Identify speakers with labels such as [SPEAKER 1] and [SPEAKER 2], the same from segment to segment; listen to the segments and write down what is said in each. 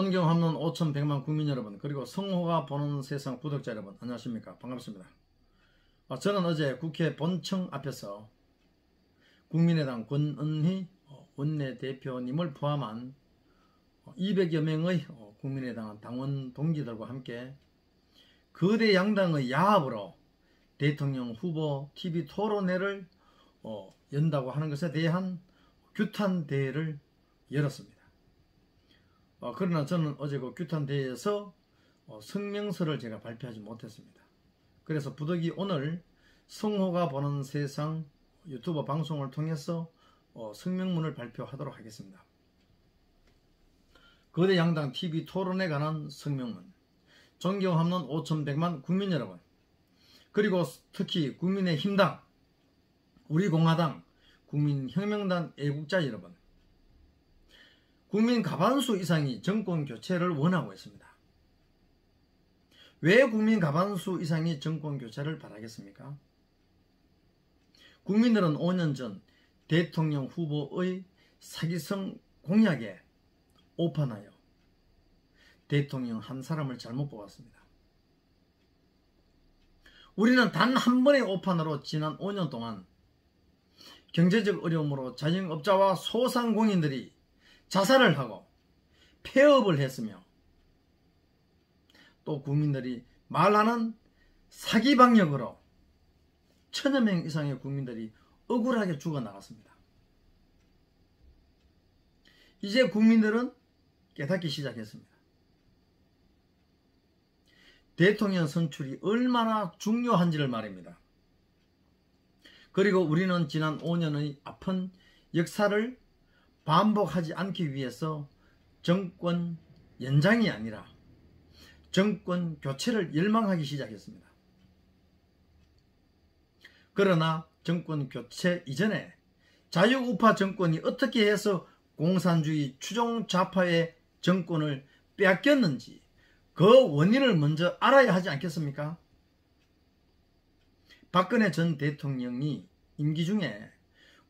[SPEAKER 1] 존경하는 5,100만 국민 여러분, 그리고 성호가 보는 세상 구독자 여러분, 안녕하십니까? 반갑습니다. 저는 어제 국회 본청 앞에서 국민의당 권은희 원내대표님을 포함한 200여 명의 국민의당 당원 동지들과 함께 거대 양당의 야합으로 대통령 후보 TV 토론회를 연다고 하는 것에 대한 규탄 대회를 열었습니다. 그러나 저는 어제 그 규탄 대회에서 성명서를 제가 발표하지 못했습니다. 그래서 부득이 오늘 성호가 보는 세상 유튜브 방송을 통해서 성명문을 발표하도록 하겠습니다. 거대 양당 TV 토론에 관한 성명문. 존경하는 5,100만 국민 여러분, 그리고 특히 국민의힘당, 우리공화당, 국민혁명당 애국자 여러분, 국민 과반수 이상이 정권 교체를 원하고 있습니다. 왜 국민 과반수 이상이 정권 교체를 바라겠습니까? 국민들은 5년 전 대통령 후보의 사기성 공약에 오판하여 대통령 한 사람을 잘못 뽑았습니다. 우리는 단 한 번의 오판으로 지난 5년 동안 경제적 어려움으로 자영업자와 소상공인들이 자살을 하고 폐업을 했으며, 또 국민들이 말하는 사기 방역으로 1000여 명 이상의 국민들이 억울하게 죽어나갔습니다. 이제 국민들은 깨닫기 시작했습니다. 대통령 선출이 얼마나 중요한지를 말입니다. 그리고 우리는 지난 5년의 아픈 역사를 반복하지 않기 위해서 정권 연장이 아니라 정권 교체를 열망하기 시작했습니다. 그러나 정권 교체 이전에 자유우파 정권이 어떻게 해서 공산주의 추종 좌파의 정권을 빼앗겼는지 그 원인을 먼저 알아야 하지 않겠습니까? 박근혜 전 대통령이 임기 중에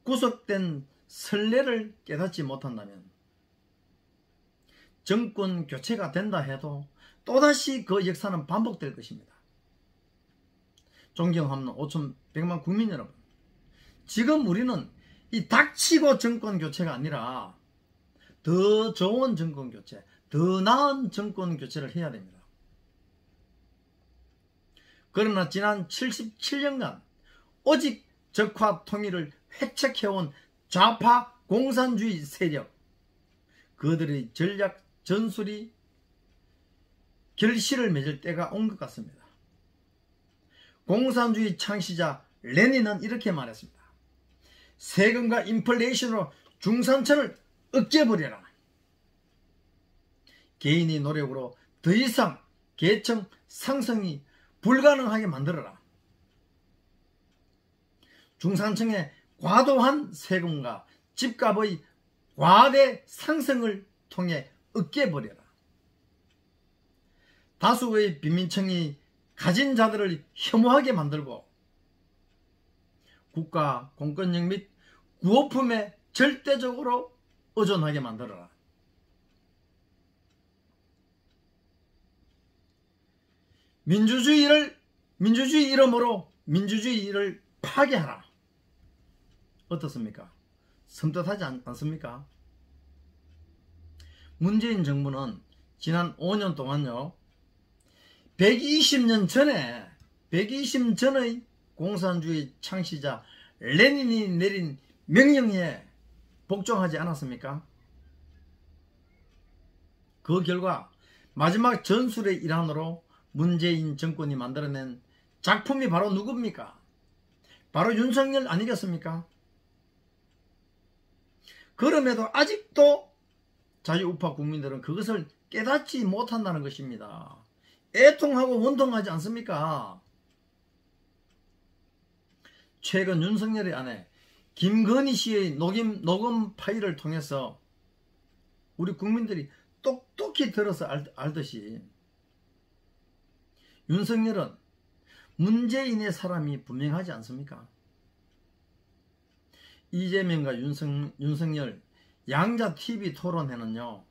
[SPEAKER 1] 구속된 선례를 깨닫지 못한다면 정권 교체가 된다 해도 또다시 그 역사는 반복될 것입니다. 존경하는 5,100만 국민 여러분, 지금 우리는 이 닥치고 정권 교체가 아니라 더 좋은 정권 교체, 더 나은 정권 교체를 해야 됩니다. 그러나 지난 77년간 오직 적화 통일을 회책해온 좌파 공산주의 세력, 그들의 전략 전술이 결실을 맺을 때가 온 것 같습니다. 공산주의 창시자 레닌은 이렇게 말했습니다. 세금과 인플레이션으로 중산층을 억제버려라. 개인의 노력으로 더 이상 계층 상승이 불가능하게 만들어라. 중산층의 과도한 세금과 집값의 과대 상승을 통해 억제버려라. 다수의 빈민층이 가진 자들을 혐오하게 만들고 국가 공권력 및 구호품에 절대적으로 의존하게 만들어라. 민주주의 이름으로 민주주의를 파괴하라. 어떻습니까? 섬뜩하지 않습니까? 문재인 정부는 지난 5년 동안요, 120년 전의 공산주의 창시자 레닌이 내린 명령에 복종하지 않았습니까? 그 결과 마지막 전술의 일환으로 문재인 정권이 만들어낸 작품이 바로 누굽니까? 바로 윤석열 아니겠습니까? 그럼에도 아직도 자유우파 국민들은 그것을 깨닫지 못한다는 것입니다. 애통하고 원통하지 않습니까? 최근 윤석열의 아내 김건희 씨의 녹음 파일을 통해서 우리 국민들이 똑똑히 들어서 알듯이 윤석열은 문재인의 사람이 분명하지 않습니까? 이재명과 윤석열 양자 TV 토론회는요,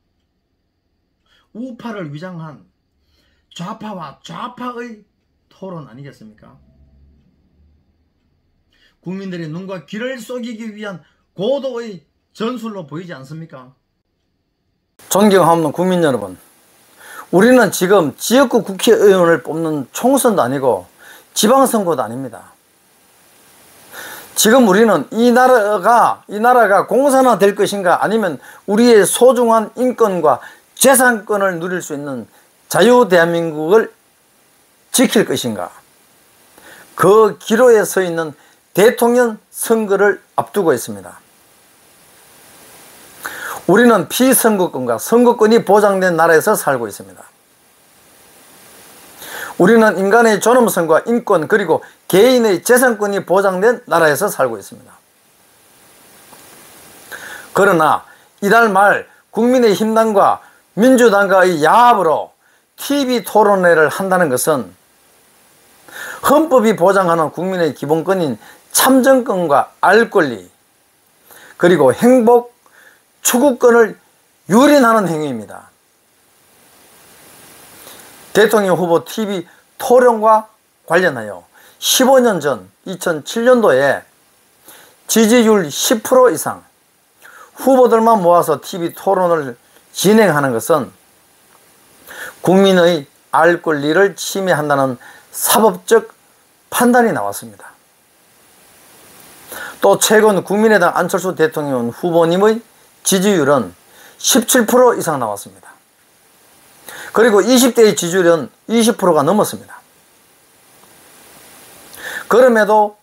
[SPEAKER 1] 우파를 위장한 좌파와 좌파의 토론 아니겠습니까? 국민들의 눈과 귀를 속이기 위한 고도의 전술로 보이지 않습니까? 존경하는 국민 여러분, 우리는 지금 지역구 국회의원을 뽑는 총선도 아니고 지방선거도 아닙니다. 지금 우리는 이 나라가 공산화 될 것인가, 아니면 우리의 소중한 인권과 재산권을 누릴 수 있는 자유 대한민국을 지킬 것인가, 그 기로에 서 있는 대통령 선거를 앞두고 있습니다. 우리는 피선거권과 선거권이 보장된 나라에서 살고 있습니다. 우리는 인간의 존엄성과 인권, 그리고 개인의 재산권이 보장된 나라에서 살고 있습니다. 그러나 이달 말 국민의힘당과 민주당과의 야합으로 TV 토론회를 한다는 것은 헌법이 보장하는 국민의 기본권인 참정권과 알 권리, 그리고 행복 추구권을 유린하는 행위입니다. 대통령 후보 TV 토론과 관련하여 15년 전 2007년도에 지지율 10% 이상 후보들만 모아서 TV 토론을 진행하는 것은 국민의 알 권리를 침해한다는 사법적 판단이 나왔습니다. 또 최근 국민의당 안철수 대통령 후보님의 지지율은 17% 이상 나왔습니다. 그리고 20대의 지지율은 20%가 넘었습니다. 그럼에도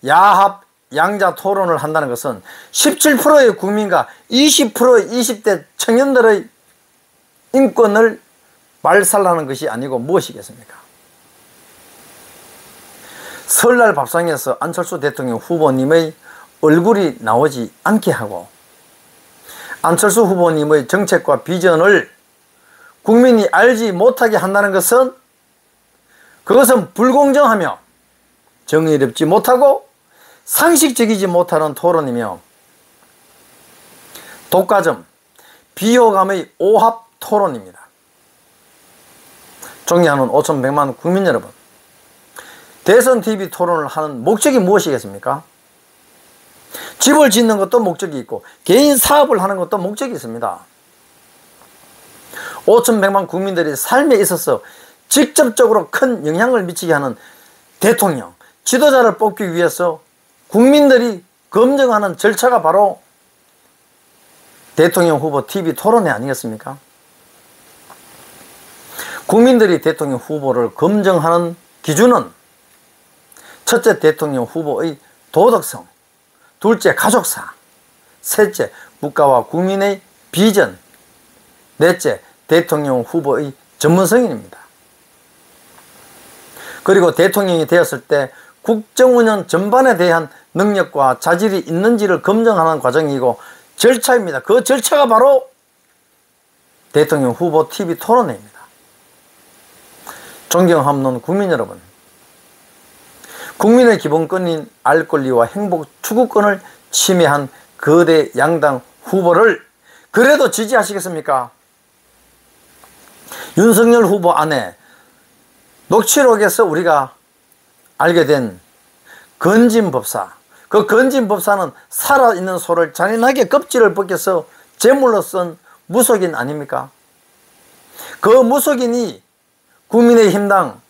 [SPEAKER 1] 야합 양자 토론을 한다는 것은 17%의 국민과 20%의 20대 청년들의 인권을 말살하는 것이 아니고 무엇이겠습니까? 설날 밥상에서 안철수 대통령 후보님의 얼굴이 나오지 않게 하고 안철수 후보님의 정책과 비전을 국민이 알지 못하게 한다는 것은, 그것은 불공정하며 정의롭지 못하고 상식적이지 못하는 토론이며 독과점, 비호감의 오합 토론입니다. 존경하는 5,100만 국민 여러분, 대선 TV 토론을 하는 목적이 무엇이겠습니까? 집을 짓는 것도 목적이 있고 개인 사업을 하는 것도 목적이 있습니다. 5,100만 국민들의 삶에 있어서 직접적으로 큰 영향을 미치게 하는 대통령, 지도자를 뽑기 위해서 국민들이 검증하는 절차가 바로 대통령 후보 TV 토론회 아니겠습니까? 국민들이 대통령 후보를 검증하는 기준은 첫째, 대통령 후보의 도덕성, 둘째, 가족사, 셋째, 국가와 국민의 비전, 넷째, 대통령 후보의 전문성입니다. 그리고 대통령이 되었을 때 국정운영 전반에 대한 능력과 자질이 있는지를 검증하는 과정이고 절차입니다. 그 절차가 바로 대통령 후보 TV 토론회입니다. 존경하는 국민 여러분, 국민의 기본권인 알 권리와 행복 추구권을 침해한 거대 양당 후보를 그래도 지지하시겠습니까? 윤석열 후보 안에 녹취록에서 우리가 알게 된 건진법사, 그 건진법사는 살아있는 소를 잔인하게 껍질을 벗겨서 제물로 쓴 무속인 아닙니까? 그 무속인이 국민의힘당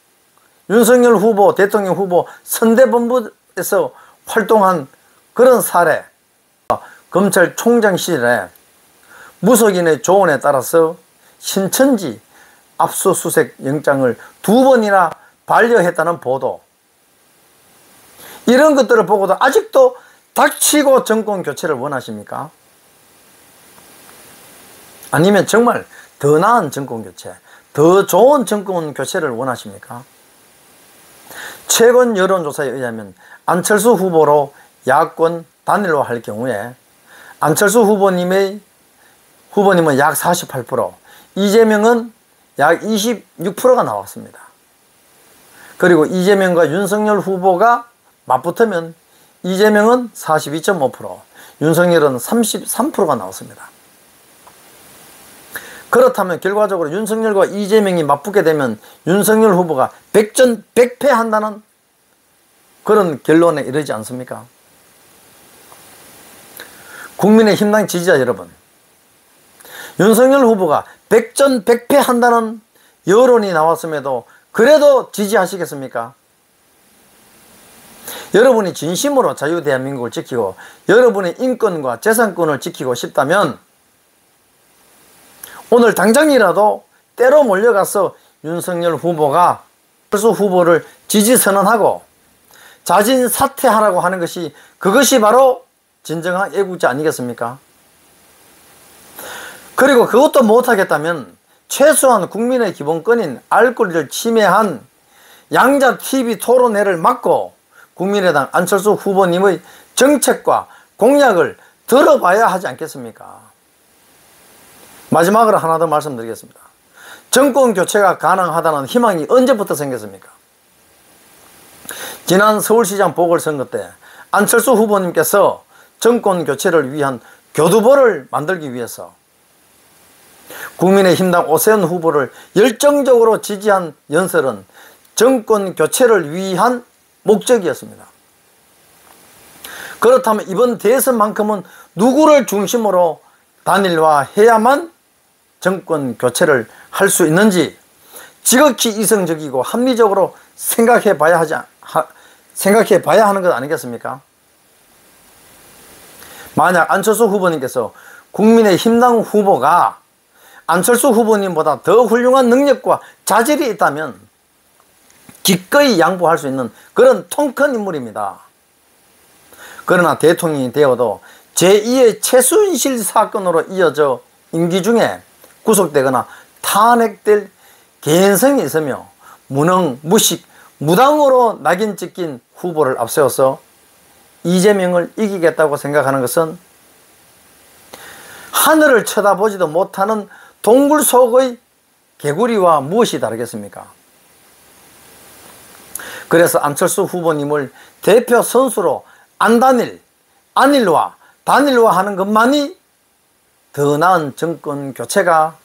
[SPEAKER 1] 윤석열 후보, 대통령 후보 선대본부에서 활동한 그런 사례, 검찰총장 시절에 무속인의 조언에 따라서 신천지 압수수색 영장을 2번이나 반려했다는 보도, 이런 것들을 보고도 아직도 닥치고 정권 교체를 원하십니까? 아니면 정말 더 나은 정권 교체, 더 좋은 정권 교체를 원하십니까? 최근 여론조사에 의하면 안철수 후보로 야권 단일로 할 경우에 안철수 후보님은 약 48%, 이재명은 약 26%가 나왔습니다. 그리고 이재명과 윤석열 후보가 맞붙으면 이재명은 42.5%, 윤석열은 33%가 나왔습니다. 그렇다면 결과적으로 윤석열과 이재명이 맞붙게 되면 윤석열 후보가 백전백패한다는 그런 결론에 이르지 않습니까? 국민의힘당 지지자 여러분, 윤석열 후보가 백전백패한다는 여론이 나왔음에도 그래도 지지하시겠습니까? 여러분이 진심으로 자유대한민국을 지키고 여러분의 인권과 재산권을 지키고 싶다면 오늘 당장이라도 때로 몰려가서 윤석열 후보가 안철수 후보를 지지선언하고 자진 사퇴하라고 하는 것이, 그것이 바로 진정한 애국자 아니겠습니까? 그리고 그것도 못하겠다면 최소한 국민의 기본권인 알 권리를 침해한 양자 TV 토론회를 막고 국민의당 안철수 후보님의 정책과 공약을 들어봐야 하지 않겠습니까? 마지막으로 하나 더 말씀드리겠습니다. 정권 교체가 가능하다는 희망이 언제부터 생겼습니까? 지난 서울시장 보궐선거 때 안철수 후보님께서 정권 교체를 위한 교두보를 만들기 위해서 국민의힘당 오세훈 후보를 열정적으로 지지한 연설은 정권 교체를 위한 목적이었습니다. 그렇다면 이번 대선만큼은 누구를 중심으로 단일화해야만 정권 교체를 할 수 있는지 지극히 이성적이고 합리적으로 생각해 봐야 하는 것 아니겠습니까? 만약 안철수 후보님께서 국민의힘당 후보가 안철수 후보님보다 더 훌륭한 능력과 자질이 있다면 기꺼이 양보할 수 있는 그런 통큰 인물입니다. 그러나 대통령이 되어도 제2의 최순실 사건으로 이어져 임기 중에 구속되거나 탄핵될 개연성이 있으며 무능, 무식, 무당으로 낙인 찍힌 후보를 앞세워서 이재명을 이기겠다고 생각하는 것은 하늘을 쳐다보지도 못하는 동굴 속의 개구리와 무엇이 다르겠습니까? 그래서 안철수 후보님을 대표 선수로 안일화, 단일화하는 것만이 더 나은 정권 교체가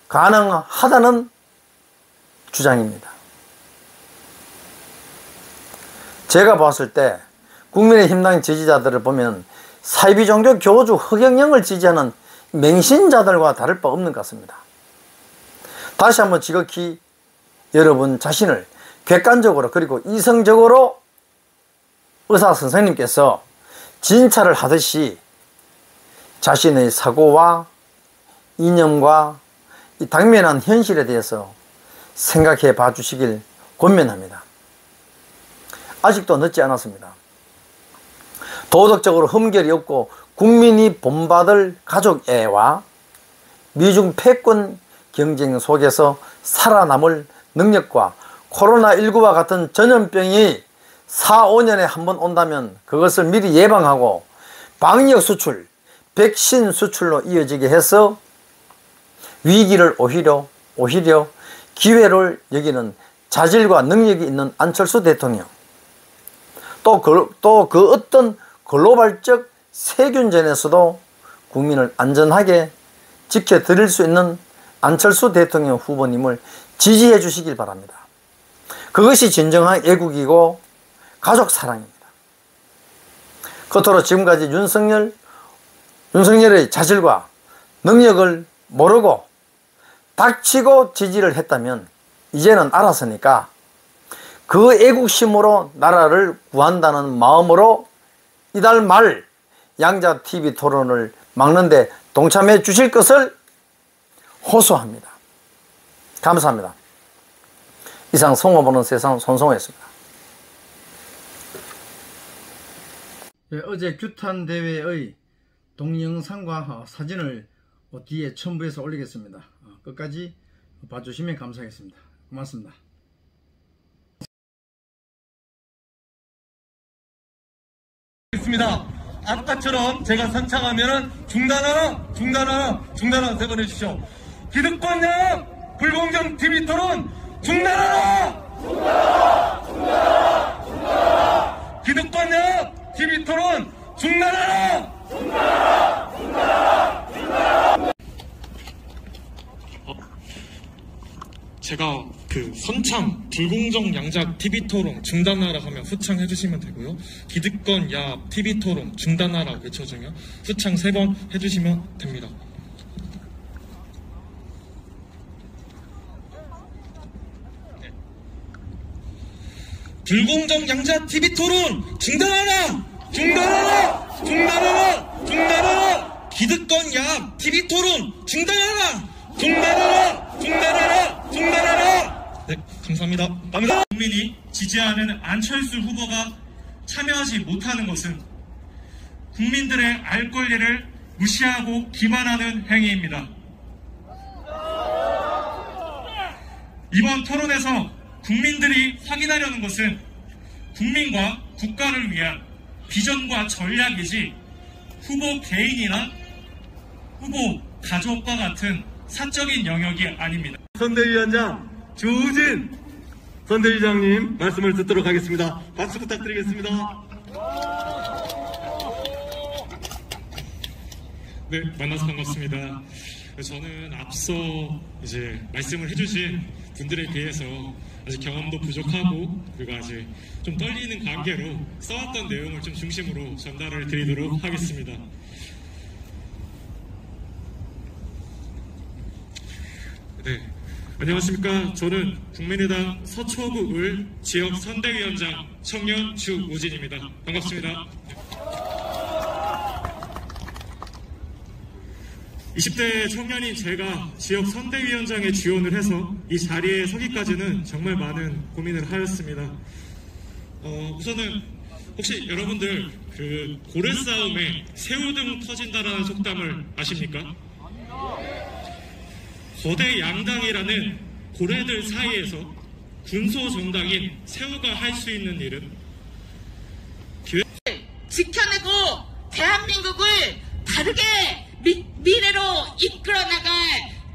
[SPEAKER 1] 가능하다는 주장입니다. 제가 봤을 때 국민의힘당 지지자들을 보면 사이비 종교 교주 허경영을 지지하는 맹신자들과 다를 바 없는 것 같습니다. 다시 한번 지극히 여러분 자신을 객관적으로 그리고 이성적으로 의사 선생님께서 진찰을 하듯이 자신의 사고와 이념과 이 당면한 현실에 대해서 생각해 봐 주시길 권면합니다. 아직도 늦지 않았습니다. 도덕적으로 흠결이 없고 국민이 본받을 가족애와 미중 패권 경쟁 속에서 살아남을 능력과 코로나19와 같은 전염병이 4, 5년에 한 번 온다면 그것을 미리 예방하고 방역 수출, 백신 수출로 이어지게 해서 위기를 오히려 기회를 여기는 자질과 능력이 있는 안철수 대통령, 또 그 어떤 글로벌적 세균전에서도 국민을 안전하게 지켜드릴 수 있는 안철수 대통령 후보님을 지지해 주시길 바랍니다. 그것이 진정한 애국이고 가족 사랑입니다. 그토록 지금까지 윤석열의 자질과 능력을 모르고 닥치고 지지를 했다면 이제는 알았으니까 그 애국심으로 나라를 구한다는 마음으로 이달 말 양자TV 토론을 막는데 동참해 주실 것을 호소합니다. 감사합니다. 이상 성호 보는 세상 손성호였습니다.
[SPEAKER 2] 네, 어제 규탄 대회의 동영상과 사진을 뒤에 첨부해서 올리겠습니다. 끝까지 봐주시면 감사하겠습니다. 고맙습니다.
[SPEAKER 3] 있습니다. 아까처럼 제가 선창하면 중단하라 세 번 해주십시오. 기득권력 불공정 TV 토론 중단하라! 기득권력 TV 토론 중단하라!
[SPEAKER 4] 제가 그 선창 불공정 양자 TV토론 중단하라 하면 후창 해주시면 되고요. 기득권 야합 TV토론 중단하라 외쳐주면 후창 3번 해주시면 됩니다. 네. 불공정 양자 TV토론 중단하라! 중단하라! 중단하라! 중단하라! 기득권 야합 TV토론 중단하라! 중단하라! 중단하라! 중단하라! 네, 감사합니다. 감사합니다.
[SPEAKER 3] 국민이 지지하는 안철수 후보가 참여하지 못하는 것은 국민들의 알 권리를 무시하고 기만하는 행위입니다. 이번 토론에서 국민들이 확인하려는 것은 국민과 국가를 위한 비전과 전략이지 후보 개인이나 후보 가족과 같은 사적인 영역이 아닙니다.
[SPEAKER 5] 선대위원장 주우진 선대위장님 말씀을 듣도록 하겠습니다. 박수 부탁드리겠습니다.
[SPEAKER 4] 네, 만나서 반갑습니다. 저는 앞서 이제 말씀을 해주신 분들에 비해서 아직 경험도 부족하고 그리고 아직 좀 떨리는 관계로 써왔던 내용을 좀 중심으로 전달을 드리도록 하겠습니다. 네, 안녕하십니까. 저는 국민의당 서초구 을 지역 선대위원장 청년 주우진입니다. 반갑습니다. 20대 청년인 제가 지역 선대위원장에 지원을 해서 이 자리에 서기까지는 정말 많은 고민을 하였습니다. 우선은 혹시 여러분들 그 고래 싸움에 새우등 터진다라는 속담을 아십니까? 거대 양당이라는 고래들 사이에서 군소 정당인 새우가 할 수 있는 일은
[SPEAKER 6] 지켜내고 대한민국을 바르게 미래로 이끌어나갈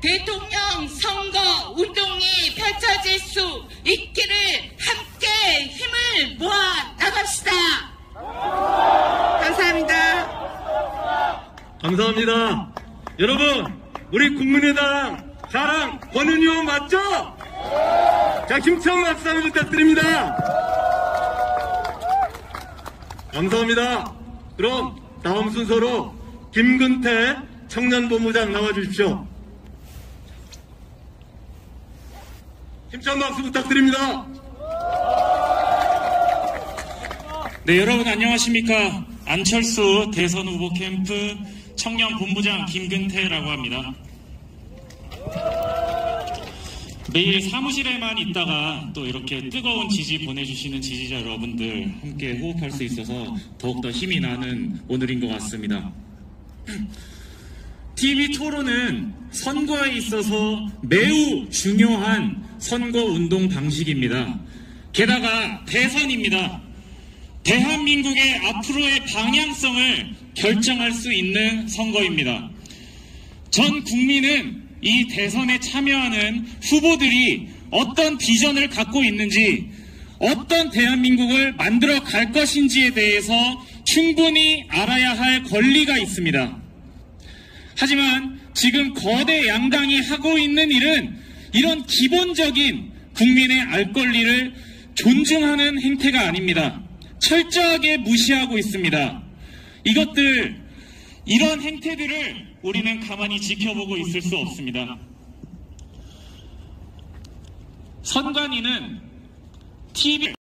[SPEAKER 6] 대통령 선거 운동이 펼쳐질 수 있기를 함께 힘을 모아 나갑시다. 감사합니다.
[SPEAKER 5] 감사합니다. 여러분, 우리 국민의당 자랑 권은희 맞죠? 자, 힘찬 박수 한번 부탁드립니다. 감사합니다. 그럼 다음 순서로 김근태 청년본부장 나와주십시오. 힘찬 박수 부탁드립니다.
[SPEAKER 7] 네, 여러분 안녕하십니까. 안철수 대선 후보 캠프 청년본부장 김근태라고 합니다. 매일 사무실에만 있다가 또 이렇게 뜨거운 지지 보내주시는 지지자 여러분들 함께 호흡할 수 있어서 더욱더 힘이 나는 오늘인 것 같습니다. TV 토론은 선거에 있어서 매우 중요한 선거 운동 방식입니다. 게다가 대선입니다. 대한민국의 앞으로의 방향성을 결정할 수 있는 선거입니다. 전 국민은 이 대선에 참여하는 후보들이 어떤 비전을 갖고 있는지, 어떤 대한민국을 만들어 갈 것인지에 대해서 충분히 알아야 할 권리가 있습니다. 하지만 지금 거대 양당이 하고 있는 일은 이런 기본적인 국민의 알 권리를 존중하는 행태가 아닙니다. 철저하게 무시하고 있습니다. 이런 행태들을 우리는 가만히 지켜보고 있을 수 없습니다. 선관위는 TV